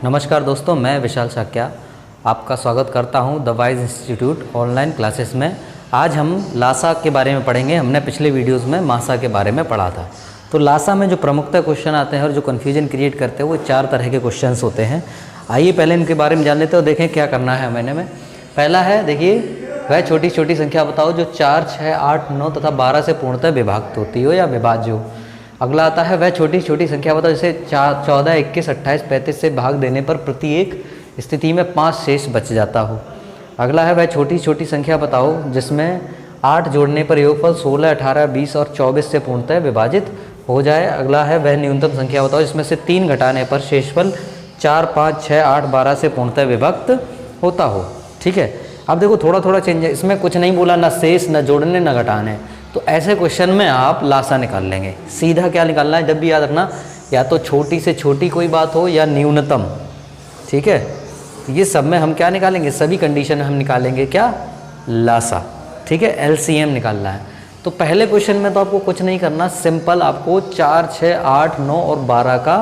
नमस्कार दोस्तों, मैं विशाल साक्या आपका स्वागत करता हूं the wise institute online classes में। आज हम लासा के बारे में पढ़ेंगे। हमने पिछले वीडियोस में मासा के बारे में पढ़ा था। तो लासा में जो प्रमुखता क्वेश्चन आते हैं और जो कन्फ्यूजन क्रिएट करते हैं वो 4 तरह के क्वेश्चंस होते हैं। आइए पहले इनके बारे में जान लेते हैं और देखें क्या करना है मैंने में। पहला है, देखिए, वह छोटी छोटी संख्या बताओ जो 4, 6, 8, 9 तथा 12 से पूर्णतः विभक्त होती हो या विभाज्य हो। अगला आता है, वह छोटी छोटी संख्या बताओ जैसे 14, 21, 28, 35 से भाग देने पर प्रत्येक स्थिति में 5 शेष बच जाता हो। अगला है, वह छोटी छोटी संख्या बताओ जिसमें 8 जोड़ने पर योगफल 16, 18, 20 और 24 से पूर्णतः विभाजित हो जाए। अगला है, वह न्यूनतम संख्या बताओ जिसमें से 3 घटाने पर शेषफल 4, 5, 6, 8, 12 से पूर्णतः विभक्त होता हो। ठीक है, अब देखो थोड़ा थोड़ा चेंज है, इसमें कुछ नहीं बोला, ना शेष, ना जोड़ने, ना घटाने। तो ऐसे क्वेश्चन में आप लासा निकाल लेंगे। सीधा क्या निकालना है, जब भी याद रखना, या तो छोटी से छोटी कोई बात हो या न्यूनतम। ठीक है, ये सब में हम क्या निकालेंगे, सभी कंडीशन हम निकालेंगे क्या, लासा। ठीक है, एलसीएम निकालना है। तो पहले क्वेश्चन में तो आपको कुछ नहीं करना, सिंपल आपको 4, 6, 8, 9 और 12 का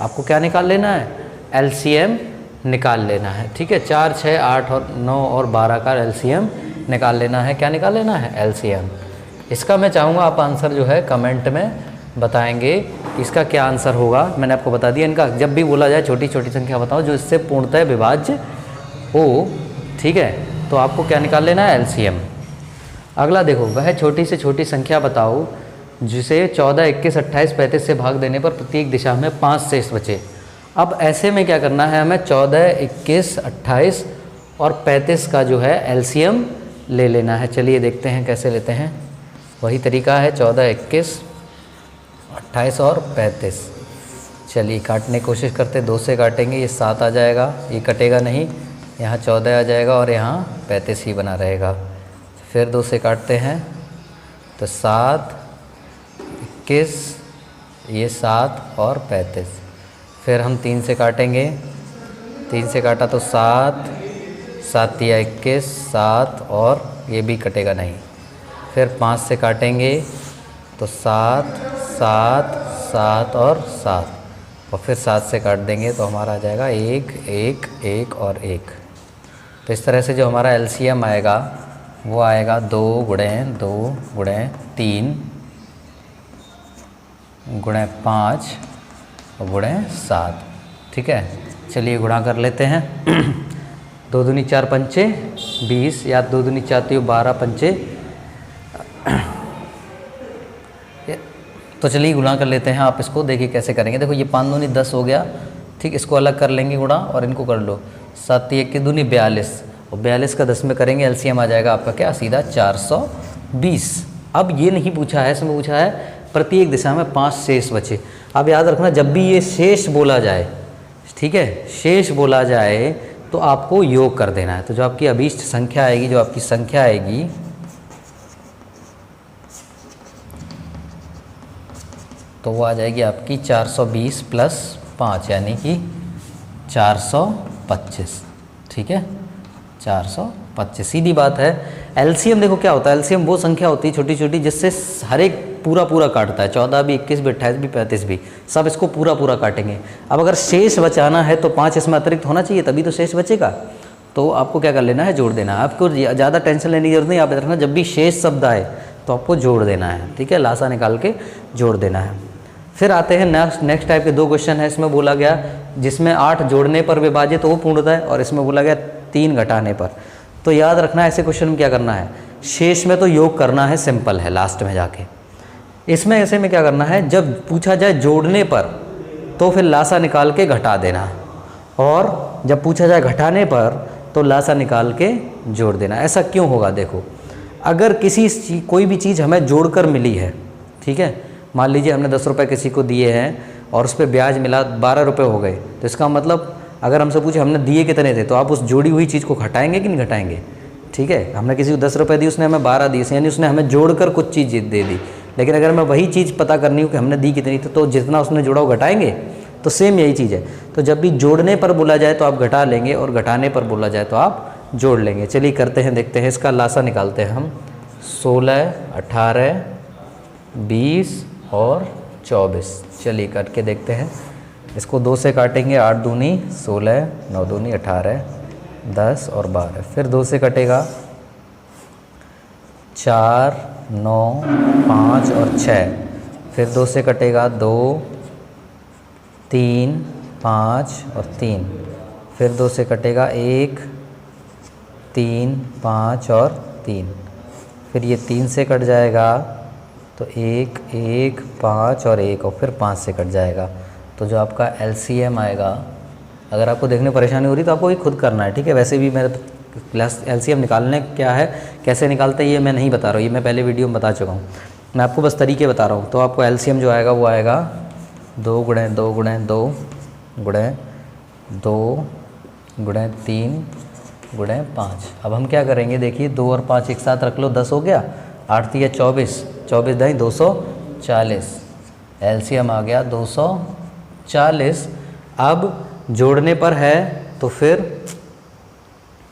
आपको क्या निकाल लेना है, एलसीएम निकाल लेना है। ठीक है, 4, 6, 8 और 9 और 12 का एलसीएम निकाल लेना है। क्या निकाल लेना है, एलसीएम। इसका मैं चाहूँगा आप आंसर जो है कमेंट में बताएंगे इसका क्या आंसर होगा। मैंने आपको बता दिया, इनका जब भी बोला जाए छोटी छोटी संख्या बताओ जो इससे पूर्णतः विभाज्य हो। ठीक है, तो आपको क्या निकाल लेना है, एलसीएम। अगला देखो, वह छोटी से छोटी संख्या बताओ जिसे 14, 21, 28, 35 से भाग देने पर प्रत्येक दिशा में 5 शेष बचे। अब ऐसे में क्या करना है, हमें 14, 21, 28 और 35 का जो है एलसीएम ले लेना है। चलिए देखते हैं कैसे लेते हैं। वही तरीका है, 14, 21, 28 और 35। चलिए काटने की कोशिश करते, 2 से काटेंगे, ये 7 आ जाएगा, ये कटेगा नहीं, यहाँ 14 आ जाएगा और यहाँ 35 ही बना रहेगा। फिर 2 से काटते हैं तो 7, 21, ये 7 और 35। फिर हम 3 से काटेंगे, 3 से काटा तो 7, 7 या 21, 7 और ये भी कटेगा नहीं। फिर 5 से काटेंगे तो 7, 7, 7 और 7 और फिर 7 से काट देंगे तो हमारा आ जाएगा 1, 1, 1 और 1। तो इस तरह से जो हमारा एलसीएम आएगा वो आएगा 2 गुणे 2 गुणे 3 गुणे 5 और गुणे 7। ठीक है, चलिए गुणा कर लेते हैं। 2 दूनी 4 पंचे 20 या 2 दूनी 4 12 पंचे। तो चलिए गुणा कर लेते हैं। आप इसको देखिए कैसे करेंगे। देखो ये 5 दूनी 10 हो गया। ठीक, इसको अलग कर लेंगे गुणा और इनको कर लो। 7 1 दूनी 42 और 42 का 10 में करेंगे, एलसीएम आ जाएगा आपका क्या, सीधा 420। अब ये नहीं पूछा है, इसमें पूछा है प्रत्येक दिशा में 5 शेष बचे। अब याद रखना, जब भी ये शेष बोला जाए, ठीक है, शेष बोला जाए तो आपको योग कर देना है। तो जो आपकी अभीष्ट संख्या आएगी, जो आपकी संख्या आएगी, तो वो आ जाएगी आपकी 420 प्लस 5 यानी कि 425। ठीक है, 425, सीधी बात है। एलसीएम देखो क्या होता है, एलसीएम वो संख्या होती है छोटी छोटी जिससे हर एक पूरा पूरा काटता है। 14 भी, 21 भी, 28 भी, 35 भी, सब इसको पूरा पूरा काटेंगे। अब अगर शेष बचाना है तो 5 इसमें अतिरिक्त होना चाहिए, तभी तो शेष बचेगा। तो आपको क्या कर लेना है, जोड़ देना है। आपको ज़्यादा टेंशन लेने की जरूरत नहीं। आप याद रखना, जब भी शेष शब्द आए तो आपको जोड़ देना है। ठीक है, लासा निकाल के जोड़ देना है। फिर आते हैं नेक्स्ट टाइप के 2 क्वेश्चन है। इसमें बोला गया जिसमें 8 जोड़ने पर विभाजित तो वो पूर्णतः है, और इसमें बोला गया 3 घटाने पर। तो याद रखना ऐसे क्वेश्चन में क्या करना है, शेष में तो योग करना है, सिंपल है, लास्ट में जाके। इसमें ऐसे में क्या करना है, जब पूछा जाए जोड़ने पर तो फिर लासा निकाल के घटा देना, और जब पूछा जाए घटाने पर तो लासा निकाल के जोड़ देना। ऐसा क्यों होगा, देखो, अगर कोई भी चीज़ हमें जोड़कर मिली है, ठीक है, मान लीजिए हमने 10 रुपये किसी को दिए हैं और उस पर ब्याज मिला 12 रुपये हो गए, तो इसका मतलब अगर हमसे पूछे हमने दिए कितने थे, तो आप उस जोड़ी हुई चीज़ को घटाएंगे कि नहीं घटाएंगे। ठीक है, हमने किसी को 10 रुपये दी, उसने हमें 12 दिए, यानी उसने हमें जोड़कर कुछ चीज़ दे दी। लेकिन अगर मैं वही चीज़ पता करनी हो कि हमने दी कितनी, तो जितना उसने जोड़ा वो घटाएंगे। तो सेम यही चीज़ है। तो जब भी जोड़ने पर बोला जाए तो आप घटा लेंगे, और घटाने पर बोला जाए तो आप जोड़ लेंगे। चलिए करते हैं, देखते हैं, इसका लासा निकालते हैं हम। 16, 18, 20 और 24। चलिए करके देखते हैं। इसको 2 से काटेंगे, 8 दूनी 16, 9 दूनी 18, 10 और 12। फिर 2 से कटेगा 4, 9, 5 और 6। फिर 2 से कटेगा 2, 3, 5 और 3। फिर 2 से कटेगा 1, 3, 5 और 3। फिर ये 3 से कट जाएगा तो 1, 1, 5 और 1, और फिर 5 से कट जाएगा। तो जो आपका LCM आएगा, अगर आपको देखने में परेशानी हो रही तो आपको ये खुद करना है, ठीक है। वैसे भी मैं LCM निकालने क्या है, कैसे निकालते हैं ये मैं नहीं बता रहा हूँ, ये मैं पहले वीडियो में बता चुका हूँ। मैं आपको बस तरीके बता रहा हूँ। तो आपको LCM जो आएगा वो आएगा 2 गुणे 2 गुणे 2 गुणे 2 गुणे 3 गुणे 5। अब हम क्या करेंगे, देखिए 2 और 5 एक साथ रख लो, 10 हो गया, 8 3 24, 24 दाई 240। LCM आ गया 240। अब जोड़ने पर है तो फिर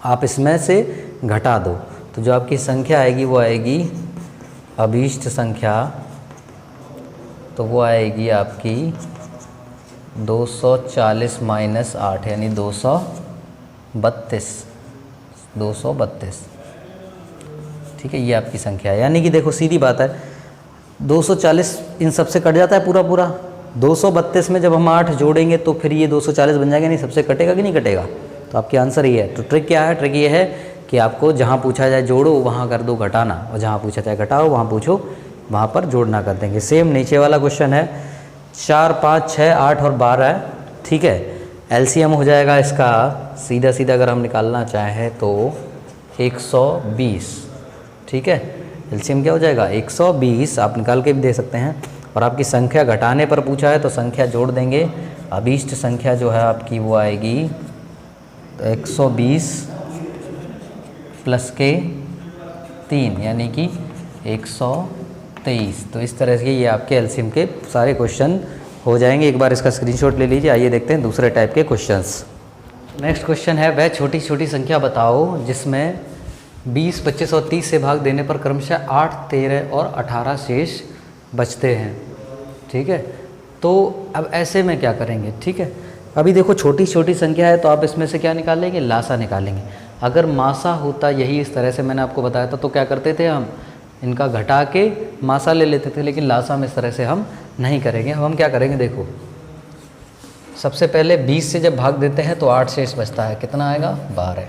आप इसमें से घटा दो, तो जो आपकी संख्या आएगी वो आएगी अभीष्ट संख्या, तो वो आएगी आपकी 240 माइनस 8 यानी 232। ठीक है, ये आपकी संख्या है। यानी कि देखो सीधी बात है, 240 इन सबसे कट जाता है पूरा पूरा। 232 में जब हम 8 जोड़ेंगे तो फिर ये 240 बन जाएगा, नहीं सबसे कटेगा कि नहीं कटेगा। तो आपकी आंसर ये है। तो ट्रिक क्या है, ट्रिक ये है कि आपको जहाँ पूछा जाए जोड़ो वहाँ कर दो घटाना, और जहाँ पूछा जाए घटाओ वहाँ पूछो वहाँ पर जोड़ना कर देंगे। सेम नीचे वाला क्वेश्चन है 4, 5, 6, 8 और 12। ठीक है, LCM हो जाएगा इसका सीधा सीधा अगर हम निकालना चाहें तो 120। ठीक है, LCM क्या हो जाएगा 120, आप निकाल के भी दे सकते हैं। और आपकी संख्या घटाने पर पूछा है तो संख्या जोड़ देंगे। अभीष्ट संख्या जो है आपकी वो आएगी 120 प्लस के 3 यानी कि 123। तो इस तरह से ये आपके LCM के सारे क्वेश्चन हो जाएंगे। एक बार इसका स्क्रीनशॉट ले लीजिए। आइए देखते हैं दूसरे टाइप के क्वेश्चंस। नेक्स्ट क्वेश्चन है, वह छोटी छोटी संख्या बताओ जिसमें 20, 25 और 30 से भाग देने पर क्रमशः 8, 13 और 18 शेष बचते हैं। ठीक है, तो अब ऐसे में क्या करेंगे। ठीक है, अभी देखो छोटी छोटी संख्या है तो आप इसमें से क्या निकालेंगे, लासा निकालेंगे। अगर मासा होता यही इस तरह से मैंने आपको बताया था तो क्या करते थे, हम इनका घटा के मासा ले लेते थे, लेकिन लासा में इस तरह से हम नहीं करेंगे। अब हम क्या करेंगे, देखो सबसे पहले 20 से जब भाग देते हैं तो 8 शेष बचता है, कितना आएगा 12।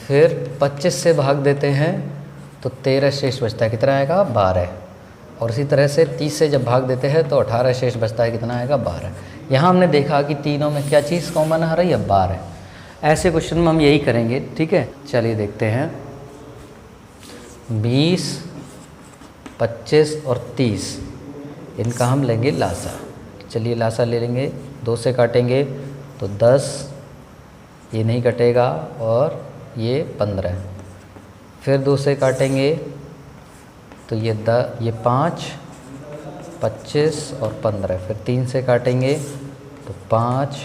फिर 25 से भाग देते हैं तो 13 शेष बचता है, कितना आएगा 12। और इसी तरह से 30 से जब भाग देते हैं तो 18 शेष बचता है, कितना आएगा 12। यहाँ हमने देखा कि तीनों में क्या चीज़ कॉमन आ रही है, 12। ऐसे क्वेश्चन में हम यही करेंगे। ठीक है, चलिए देखते हैं। 20, 25 और 30 इनका हम लेंगे लासा। चलिए लासा ले लेंगे, 2 से काटेंगे तो 10, ये नहीं कटेगा, और ये 15। फिर 2 से काटेंगे तो ये 5, 25 और 15। फिर 3 से काटेंगे तो 5,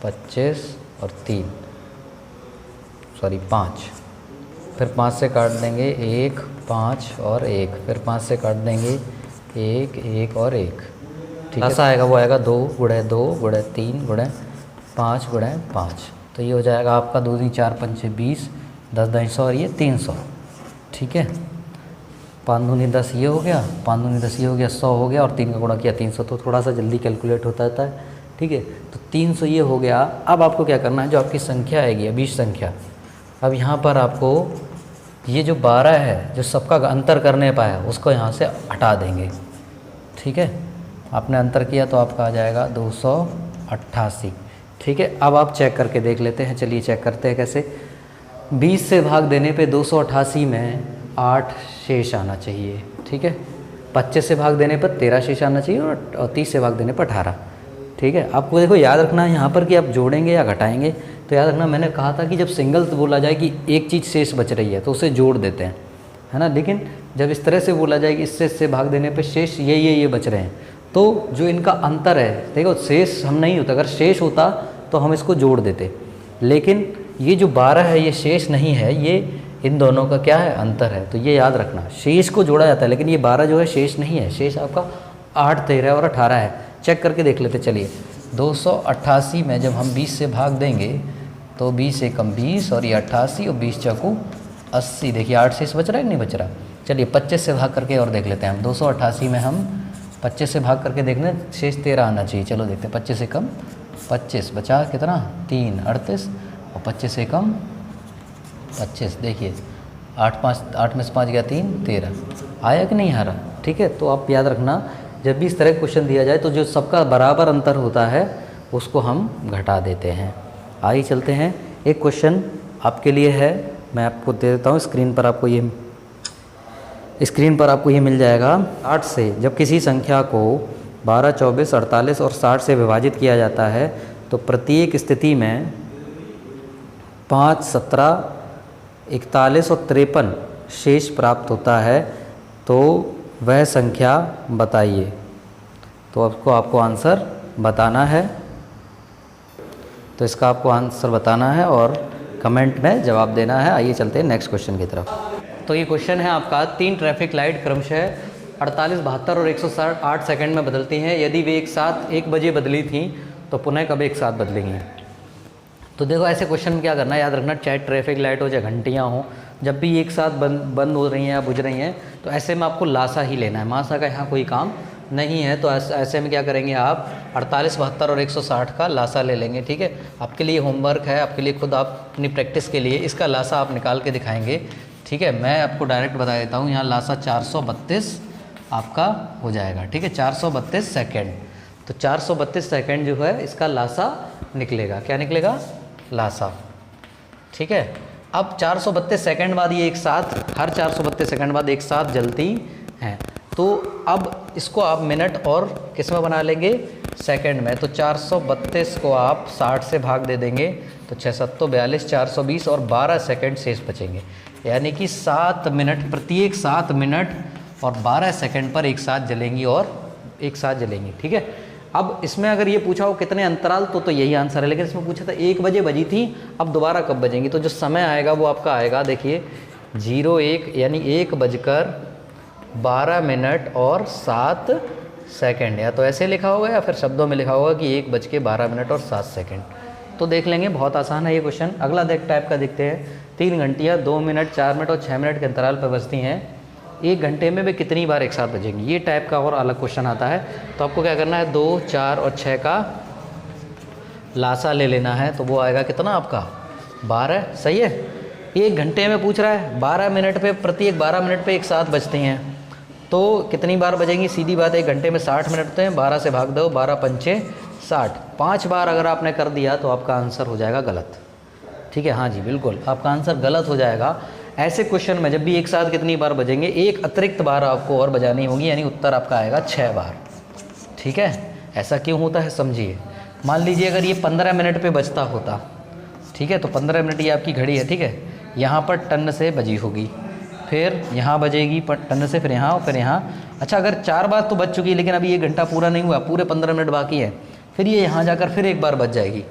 25 और 5। फिर 5 से काट देंगे 1, 5 और 1। फिर 5 से काट देंगे 1, 1 और 1। ठीक है, ऐसा आएगा, वो आएगा 2 गुणे 2 गुणे 3 गुणे 5 गुणे 5। तो ये हो जाएगा आपका 2 दूनी 4 पंचे 20, 10 दूनी 100 और ये 300। ठीक है, 5 दूनी 10 ये हो गया, 5 दूनी 10 ये हो गया, 100 हो गया, और 3 का गुणा किया 300। तो थोड़ा सा जल्दी कैलकुलेट होता है। ठीक है, तो 300 ये हो गया। अब आपको क्या करना है, जो आपकी संख्या आएगी अभीष्ट संख्या, अब यहाँ पर आपको ये जो 12 है जो सबका अंतर करने पाया उसको यहाँ से हटा देंगे। ठीक है, आपने अंतर किया तो आपका आ जाएगा 288। ठीक है, अब आप चेक करके देख लेते हैं। चलिए चेक करते हैं कैसे। 20 से भाग देने पे 288 में 8 शेष आना चाहिए। ठीक है, 25 से भाग देने पर 13 शेष आना चाहिए, और 30 से भाग देने पर 18। ठीक है, आपको देखो याद रखना है यहाँ पर कि आप जोड़ेंगे या घटाएंगे। तो याद रखना, मैंने कहा था कि जब सिंगल बोला जाए कि एक चीज़ शेष बच रही है तो उसे जोड़ देते हैं, है ना। लेकिन जब इस तरह से बोला जाए कि इससे भाग देने पे शेष ये बच रहे हैं, तो जो इनका अंतर है, देखो शेष हम नहीं होता, अगर शेष होता तो हम इसको जोड़ देते। लेकिन ये जो 12 है ये शेष नहीं है, ये इन दोनों का क्या है, अंतर है। तो ये याद रखना, शेष को जोड़ा जाता है, लेकिन ये 12 जो है शेष नहीं है। शेष आपका 8, 13 और 18 है। चेक करके देख लेते। चलिए 288 में जब हम 20 से भाग देंगे तो 20 एकम 20 और ये 88 और 20 चौकू 80। देखिए 8 शेष बच रहा है कि नहीं बच रहा। चलिए 25 से भाग करके और देख लेते हैं हम। 288 में हम 25 से भाग करके देखने शेष 13 आना चाहिए। चलो देखते हैं 25 से कम 25 बचा कितना 3 38 और 25 से कम 25। देखिए 8 में से 5 गया 3 13 आया कि नहीं आ रहा। ठीक है, तो आप याद रखना जब भी इस तरह का क्वेश्चन दिया जाए तो जो सबका बराबर अंतर होता है उसको हम घटा देते हैं। आइए चलते हैं, एक क्वेश्चन आपके लिए है, मैं आपको दे देता हूँ। स्क्रीन पर आपको ये मिल जाएगा। 8 से जब किसी संख्या को 12, 24, 48 और 60 से विभाजित किया जाता है तो प्रत्येक स्थिति में 5, 17, 41 और 53 शेष प्राप्त होता है, तो वह संख्या बताइए। तो आपको आंसर बताना है, तो इसका आपको आंसर बताना है और कमेंट में जवाब देना है। आइए चलते हैं नेक्स्ट क्वेश्चन की तरफ। तो ये क्वेश्चन है आपका, 3 ट्रैफिक लाइट क्रमशः 48, 72 और 108 सेकंड में बदलती हैं। यदि वे एक साथ 1 बजे बदली थी तो पुनः कब एक साथ बदलेंगी। तो देखो ऐसे क्वेश्चन में क्या करना है, याद रखना, चाहे ट्रैफिक लाइट हो चाहे घंटियाँ हो, जब भी एक साथ बंद हो रही हैं या बुझ रही हैं तो ऐसे में आपको लासा ही लेना है। मासा का यहाँ कोई काम नहीं है। तो ऐसे में क्या करेंगे आप 48, 72 और 160 का लासा ले लेंगे। ठीक है, आपके लिए होमवर्क है, आपके लिए खुद आप अपनी प्रैक्टिस के लिए इसका लासा आप निकाल के दिखाएंगे। ठीक है, मैं आपको डायरेक्ट बता देता हूँ, यहाँ लासा 432 आपका हो जाएगा। ठीक है, 432 सेकेंड। तो 432 सेकेंड जो है इसका लासा निकलेगा। क्या निकलेगा? लासा। ठीक है, अब 432 सेकेंड बाद ये एक साथ, हर 432 सेकेंड बाद एक साथ जलती हैं। तो अब इसको आप मिनट और किस में बना लेंगे? सेकंड में। तो 432 को आप 60 से भाग दे देंगे तो 6 7 42, 420 और 12 सेकंड शेष बचेंगे। यानी कि 7 मिनट, प्रत्येक 7 मिनट और 12 सेकंड पर एक साथ जलेंगी और एक साथ जलेंगी। ठीक है, अब इसमें अगर ये पूछा हो कितने अंतराल तो यही आंसर है, लेकिन इसमें पूछा था 1 बजे बजी थी, अब दोबारा कब बजेंगी। तो जो समय आएगा वो आपका आएगा, देखिए 01 यानी 1:12 मिनट और 7 सेकंड। या तो ऐसे लिखा होगा या फिर शब्दों में लिखा होगा कि 1:12 मिनट और 7 सेकंड। तो देख लेंगे, बहुत आसान है ये क्वेश्चन। अगला टाइप का देखते हैं। 3 घंटियाँ 2 मिनट, 4 मिनट और 6 मिनट के अंतराल पर बजती हैं। 1 घंटे में वे कितनी बार एक साथ बजेंगी। ये टाइप का और अलग क्वेश्चन आता है। तो आपको क्या करना है, 2, 4 और 6 का लासा ले लेना है। तो वो आएगा कितना आपका? 12। सही है, 1 घंटे में पूछ रहा है, 12 मिनट पे, प्रत्येक 12 मिनट पे एक साथ बजती हैं, तो कितनी बार बजेंगी? सीधी बात है, 1 घंटे में 60 मिनट होते हैं, 12 से भाग दो, 12 पंचे 60। 5 बार अगर आपने कर दिया तो आपका आंसर हो जाएगा गलत। ठीक है, हाँ जी बिल्कुल, आपका आंसर गलत हो जाएगा। ऐसे क्वेश्चन में जब भी एक साथ कितनी बार बजेंगे, एक अतिरिक्त बार आपको और बजानी होगी, यानी उत्तर आपका आएगा 6 बार। ठीक है, ऐसा क्यों होता है समझिए। मान लीजिए अगर ये 15 मिनट पे बजता होता, ठीक है, तो 15 मिनट ये आपकी घड़ी है। ठीक है, यहाँ पर टन से बजी होगी, फिर यहाँ बजेगी टन से, फिर यहाँ, फिर यहाँ। अच्छा, अगर 4 बार तो बज चुकी है, लेकिन अभी 1 घंटा पूरा नहीं हुआ, पूरे 15 मिनट बाकी है, फिर ये यहाँ जाकर फिर एक बार बज जाएगी,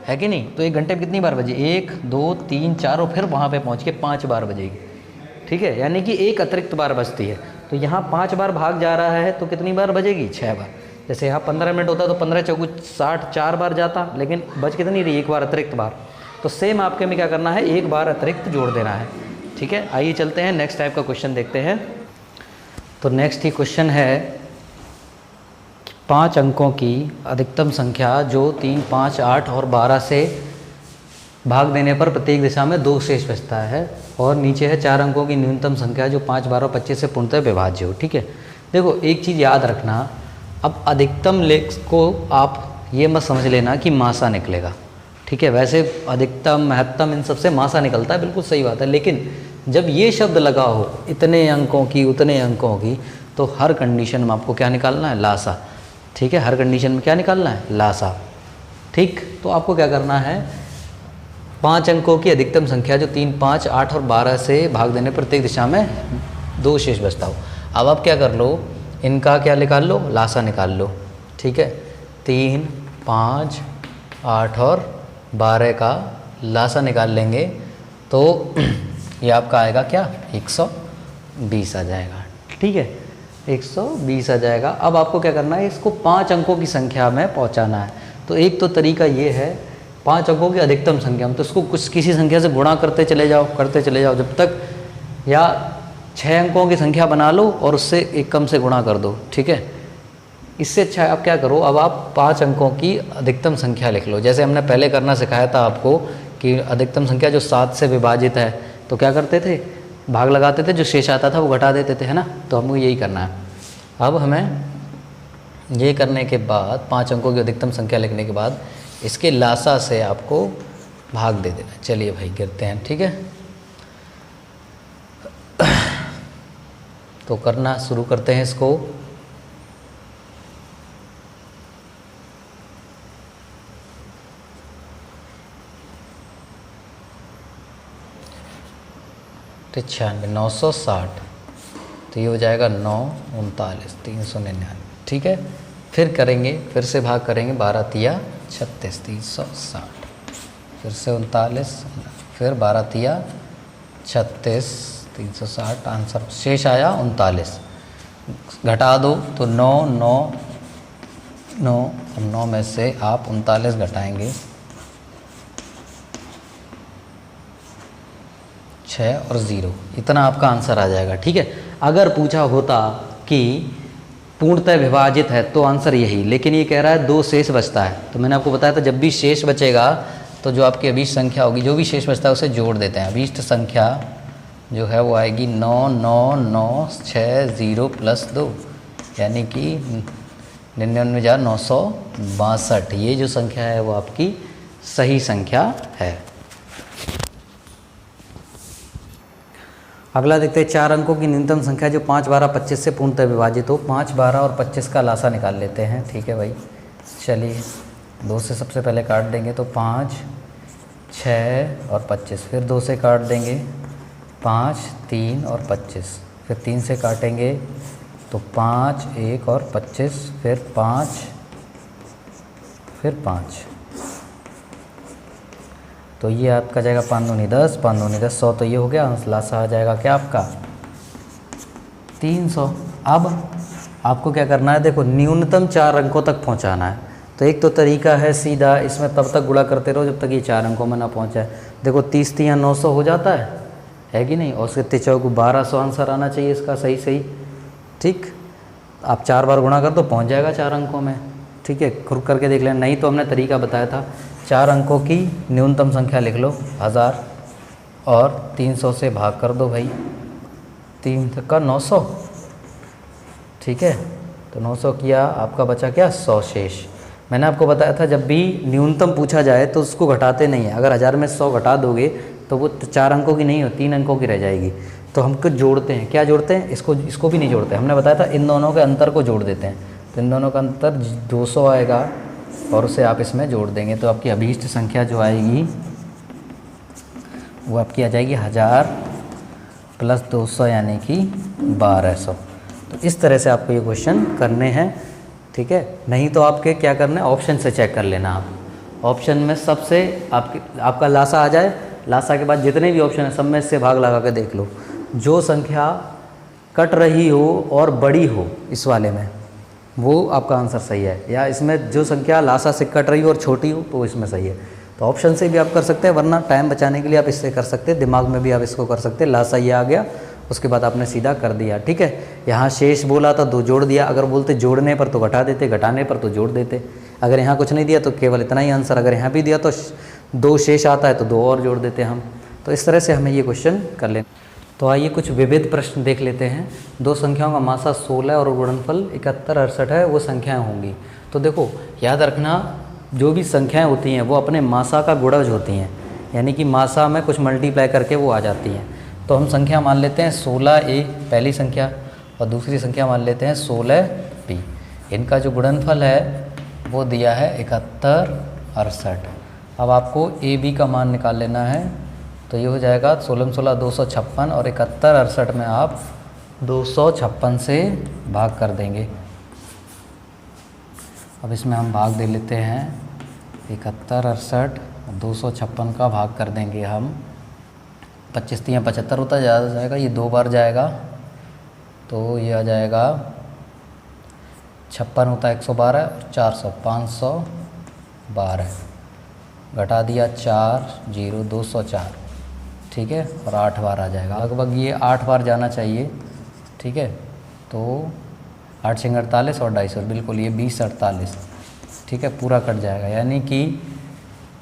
है कि नहीं। तो 1 घंटे में कितनी बार बजी? 1, 2, 3, 4 और फिर वहाँ पे पहुँच के 5 बार बजेगी। ठीक है, यानी कि एक अतिरिक्त बार बजती है। तो यहाँ 5 बार भाग जा रहा है तो कितनी बार बजेगी? 6 बार। जैसे यहाँ 15 मिनट होता तो 15 चौकू 60, 4 बार जाता, लेकिन बज कितनी रही? 1 बार अतिरिक्त बार। तो सेम आपके में क्या करना है, 1 बार अतिरिक्त जोड़ देना है। ठीक है, आइए चलते हैं नेक्स्ट टाइप का क्वेश्चन देखते हैं। तो नेक्स्ट ही क्वेश्चन है, 5 अंकों की अधिकतम संख्या जो 3, 5, 8 और 12 से भाग देने पर प्रत्येक दिशा में 2 शेष बचता है, और नीचे है 4 अंकों की न्यूनतम संख्या जो 5, 12 और 25 से पूर्णतः विभाज्य हो। ठीक है, देखो एक चीज़ याद रखना, अब अधिकतम लेख को आप ये मत समझ लेना कि मासा निकलेगा। ठीक है, वैसे अधिकतम, महत्तम, इन सबसे मासा निकलता है, बिल्कुल सही बात है, लेकिन जब ये शब्द लगा हो इतने अंकों की, उतने अंकों की, तो हर कंडीशन में आपको क्या निकालना है? लासा। ठीक है, हर कंडीशन में क्या निकालना है? लासा। ठीक, तो आपको क्या करना है, 5 अंकों की अधिकतम संख्या जो 3, 5, 8 और 12 से भाग देने प्रत्येक दिशा में 2 शेष बचता हो। अब आप क्या कर लो, इनका क्या निकाल लो? लासा निकाल लो। ठीक है, 3, 5, 8 और 12 का लासा निकाल लेंगे तो ये आपका आएगा क्या? 120 आ जाएगा। ठीक है, 120 आ जाएगा। अब आपको क्या करना है, इसको 5 अंकों की संख्या में पहुंचाना है। तो एक तो तरीका ये है 5 अंकों की अधिकतम संख्या, तो इसको कुछ किसी संख्या से गुणा करते चले जाओ जब तक, या 6 अंकों की संख्या बना लो और उससे एक कम से गुणा कर दो, ठीक है। इससे अच्छा आप क्या करो, अब आप 5 अंकों की अधिकतम संख्या लिख लो। जैसे हमने पहले करना सिखाया था आपको कि अधिकतम संख्या जो 7 से विभाजित है तो क्या करते थे, भाग लगाते थे, जो शेष आता था वो घटा देते थे, है ना। तो हमको यही करना है। अब हमें ये करने के बाद 5 अंकों की अधिकतम संख्या लिखने के बाद इसके लासा से आपको भाग दे देना। चलिए भाई गिरते हैं, ठीक है। तो करना शुरू करते हैं इसको। तो 960, तो ये हो जाएगा 9 39 399, ठीक है। फिर करेंगे, फिर से भाग करेंगे, 12 तिया 36 360, फिर से 39, फिर 12 तिया 36 360, आंसर शेष आया 39। घटा दो तो 9 9 9, अब 9 में से आप 39 घटाएंगे, 6 और 0, इतना आपका आंसर आ जाएगा, ठीक है। अगर पूछा होता कि पूर्णतः विभाजित है तो आंसर यही, लेकिन ये कह रहा है 2 शेष बचता है। तो मैंने आपको बताया था जब भी शेष बचेगा तो जो आपकी अभीष्ट संख्या होगी, जो भी शेष बचता है उसे जोड़ देते हैं। अभीष्ट संख्या जो है वो आएगी 9 9 9 6 0 + 2, यानी कि 99,962। ये जो संख्या है वो आपकी सही संख्या है। अगला देखते हैं 4 अंकों की न्यूनतम संख्या जो 5 12 25 से पूर्णतः विभाजित हो। 5 12 और 25 का लासा निकाल लेते हैं, ठीक है भाई। चलिए 2 से सबसे पहले काट देंगे तो 5 6 और 25, फिर 2 से काट देंगे 5 3 और 25, फिर 3 से काटेंगे तो 5 1 और 25, फिर 5 फिर 5, तो ये आपका जाएगा 5 दूनी 10 5 दूनी 10 100, तो ये हो गया लासा आ जाएगा क्या आपका 300। अब आपको क्या करना है, देखो न्यूनतम 4 अंकों तक पहुंचाना है। तो एक तो तरीका है सीधा, इसमें तब तक गुणा करते रहो जब तक ये 4 अंकों में ना पहुंचाए। देखो 30 3 900 हो जाता है कि नहीं, और उसके चौक 1200 आंसर आना चाहिए इसका सही, ठीक। आप 4 बार गुणा कर तो पहुँच जाएगा 4 अंकों में, ठीक है। खुद करके देख लेना, नहीं तो हमने तरीका बताया था 4 अंकों की न्यूनतम संख्या लिख लो 1000 और 300 से भाग कर दो भाई, 3 का 900, ठीक है। तो 900 किया, आपका बचा क्या 100 शेष। मैंने आपको बताया था जब भी न्यूनतम पूछा जाए तो उसको घटाते नहीं है। अगर 1000 में 100 घटा दोगे तो वो 4 अंकों की नहीं हो, 3 अंकों की रह जाएगी। तो हमको जोड़ते हैं, क्या जोड़ते हैं, इसको भी नहीं जोड़ते। हमने बताया था इन दोनों के अंतर को जोड़ देते हैं। तो इन दोनों का अंतर 200 आएगा और उसे आप इसमें जोड़ देंगे तो आपकी अभीष्ट संख्या जो आएगी वो आपकी आ जाएगी 1000 + 200 यानी कि 1200। तो इस तरह से आपको ये क्वेश्चन करने हैं, ठीक है। नहीं तो आपके क्या करना है, ऑप्शन से चेक कर लेना। आप ऑप्शन में सबसे आपका लासा आ जाए, लासा के बाद जितने भी ऑप्शन है सब में से भाग लगा के देख लो। जो संख्या कट रही हो और बड़ी हो इस वाले में, वो आपका आंसर सही है। या इसमें जो संख्या लासा से कट रही हो और छोटी हो तो इसमें सही है। तो ऑप्शन से भी आप कर सकते हैं, वरना टाइम बचाने के लिए आप इससे कर सकते हैं, दिमाग में भी आप इसको कर सकते हैं। लासा ये आ गया, उसके बाद आपने सीधा कर दिया, ठीक है। यहाँ शेष बोला था 2 जोड़ दिया। अगर बोलते जोड़ने पर तो घटा देते, घटाने पर तो जोड़ देते। अगर यहाँ कुछ नहीं दिया तो केवल इतना ही आंसर। अगर यहाँ भी दिया तो 2 शेष आता है तो 2 और जोड़ देते हम। तो इस तरह से हमें ये क्वेश्चन कर लें। तो आइए कुछ विविध प्रश्न देख लेते हैं। 2 संख्याओं का मासा 16 और गुणनफल 71 68 है, वो संख्याएं होंगी। तो देखो याद रखना, जो भी संख्याएं होती हैं वो अपने मासा का गुणज होती हैं, यानी कि मासा में कुछ मल्टीप्लाई करके वो आ जाती हैं। तो हम संख्या मान लेते हैं 16a पहली संख्या और दूसरी संख्या मान लेते हैं 16b। इनका जो गुणनफल है वो दिया है 71 68। अब आपको ab का मान निकाल लेना है। तो ये हो जाएगा 16 16 256 और 71 68 में आप 256 से भाग कर देंगे। अब इसमें हम भाग दे लेते हैं 71 68 256 का भाग कर देंगे हम। 25 3 75 होता ज़्यादा जाएगा, ये 2 बार जाएगा तो ये आ जाएगा 56 होता है 112 और 400 500 12 घटा दिया 4 0 204, ठीक है, और 8 बार आ जाएगा। लगभग ये 8 बार जाना चाहिए, ठीक है। तो 8 6 48 और 250, बिल्कुल ये 20 48, ठीक है, पूरा कट जाएगा। यानी कि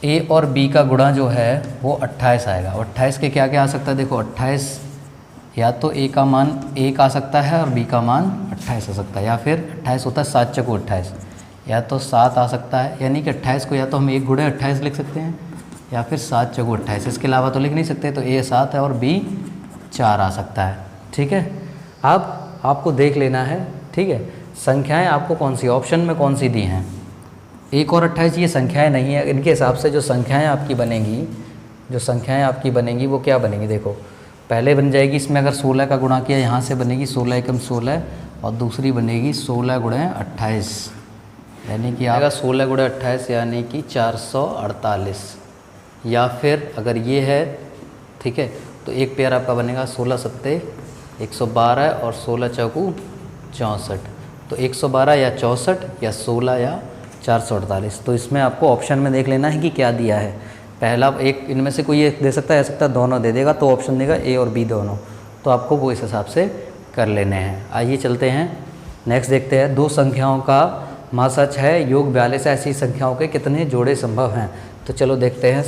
ए और बी का गुणा जो है वो 28 आएगा। 28 के क्या क्या आ सकता है, देखो 28 या तो ए का मान 1 आ सकता है और बी का मान 28 आ सकता है, या फिर 28 होता है 7 चौको 28, या तो 7 आ सकता है। यानी कि 28 को या तो हम 1 गुणे 28 लिख सकते हैं या फिर 7 चौको 28, इसके अलावा तो लिख नहीं सकते। तो ए 7 है और बी 4 आ सकता है, ठीक है। अब आपको देख लेना है, ठीक है, संख्याएं आपको कौन सी ऑप्शन में कौन सी दी हैं। 1 और 28 ये संख्याएं नहीं है, इनके हिसाब से जो संख्याएं आपकी बनेंगी वो क्या बनेंगी, देखो पहले बन जाएगी इसमें अगर 16 का गुणा किया यहाँ से बनेगी 16 एकम 16, और दूसरी बनेगी 16 गुणे 28, यानी कि आएगा 16 गुणे 28 यानी कि 448। या फिर अगर ये है, ठीक है, तो एक पेयर आपका बनेगा 16 सत्ते 112 और 16 चौकू 64, तो 112 या 64 या 16 या 448। तो इसमें आपको ऑप्शन में देख लेना है कि क्या दिया है। पहला एक इनमें से कोई एक दे सकता है, दोनों दे देगा तो ऑप्शन देगा ए और बी दोनों, तो आपको वो इस हिसाब से कर लेने हैं। आइए चलते हैं नेक्स्ट, देखते हैं 2 संख्याओं का मासा 6 योग 42 ऐसी संख्याओं के कितने जोड़े संभव हैं। तो चलो देखते हैं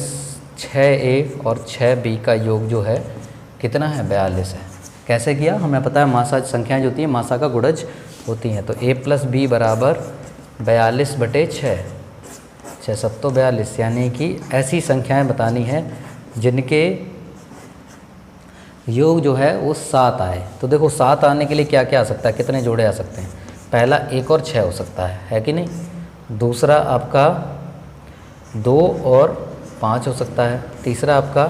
6a और 6b का योग जो है कितना है, 42 है। कैसे किया, हमें पता है मासा संख्याएं जो होती हैं मासा का गुणज होती हैं। तो a + b बराबर 42/6, 6 7 42, यानी कि ऐसी संख्याएं बतानी है जिनके योग जो है वो 7 आए। तो देखो 7 आने के लिए क्या क्या आ सकता है, कितने जोड़े आ सकते हैं। पहला 1 और 6 हो सकता है कि नहीं। दूसरा आपका 2 और 5 हो सकता है। तीसरा आपका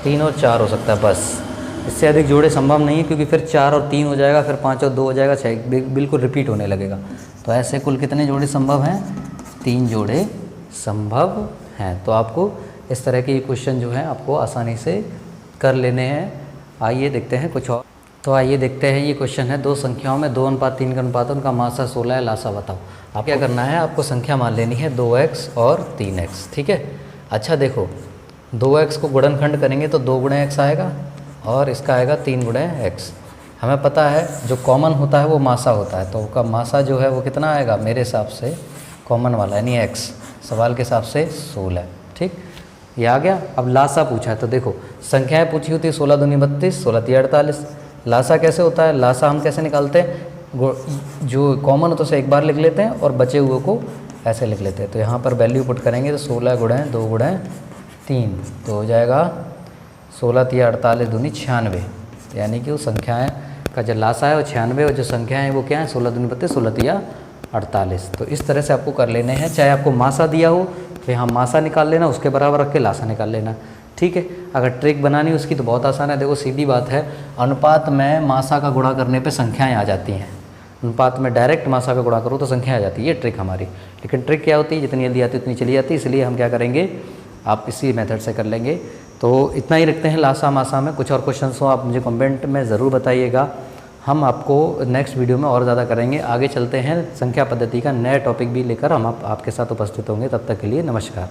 3 और 4 हो सकता है, बस इससे अधिक जोड़े संभव नहीं है, क्योंकि फिर 4 और 3 हो जाएगा, फिर 5 और 2 हो जाएगा, 6 बिल्कुल रिपीट होने लगेगा। तो ऐसे कुल कितने जोड़े संभव हैं, 3 जोड़े संभव हैं। तो आपको इस तरह के क्वेश्चन जो हैं आपको आसानी से कर लेने हैं। आइए देखते हैं कुछ और। तो आइए देखते हैं, ये क्वेश्चन है 2 संख्याओं में 2:3 का अनुपात, उनका मासा 16 है, लासा बताओ। आप क्या करना है, आपको संख्या मान लेनी है 2x और 3x, ठीक है। अच्छा देखो 2x को गुणनखंड करेंगे तो 2 गुणे x आएगा और इसका आएगा 3 गुणे x। हमें पता है जो कॉमन होता है वो मासा होता है, तो उसका मासा जो है वो कितना आएगा, मेरे हिसाब से कॉमन वाला यानी x, सवाल के हिसाब से 16, ठीक, ये आ गया। अब लासा पूछा है, तो देखो संख्याएं पूछी होती है 16 दूनी 32, 16 तिया 48। लासा कैसे होता है, लासा हम कैसे निकालते हैं, जो कॉमन होता है उसे एक बार लिख लेते हैं और बचे हुए को ऐसे लिख लेते हैं। तो यहाँ पर वैल्यू पुट करेंगे तो 16 गुणे 2 गुणे 3, तो हो जाएगा 16 तिया 48 दूनी 96, यानी कि वो संख्याएँ का जो लासा है वो 96 और जो संख्याएँ हैं वो क्या है, 16 दूनी 32, 16 तिया 48। तो इस तरह से आपको कर लेने हैं। चाहे आपको मासा दिया हो तो यहाँ मासा निकाल लेना, उसके बराबर रख के लासा निकाल लेना, ठीक है। अगर ट्रिक बनानी उसकी तो बहुत आसान है। देखो सीधी बात है, अनुपात में मासा का गुणा करने पे संख्याएं आ जाती हैं। अनुपात में डायरेक्ट मासा का गुणा करो तो संख्या आ जाती है, ये ट्रिक हमारी। लेकिन ट्रिक क्या होती है, जितनी जल्दी आती है उतनी चली जाती है, इसलिए हम क्या करेंगे, आप इसी मेथड से कर लेंगे। तो इतना ही रखते हैं लासा मासा में। कुछ और क्वेश्चन हो आप मुझे कमेंट में ज़रूर बताइएगा, हम आपको नेक्स्ट वीडियो में और ज़्यादा करेंगे। आगे चलते हैं, संख्या पद्धति का नया टॉपिक भी लेकर हम आपके साथ उपस्थित होंगे। तब तक के लिए नमस्कार।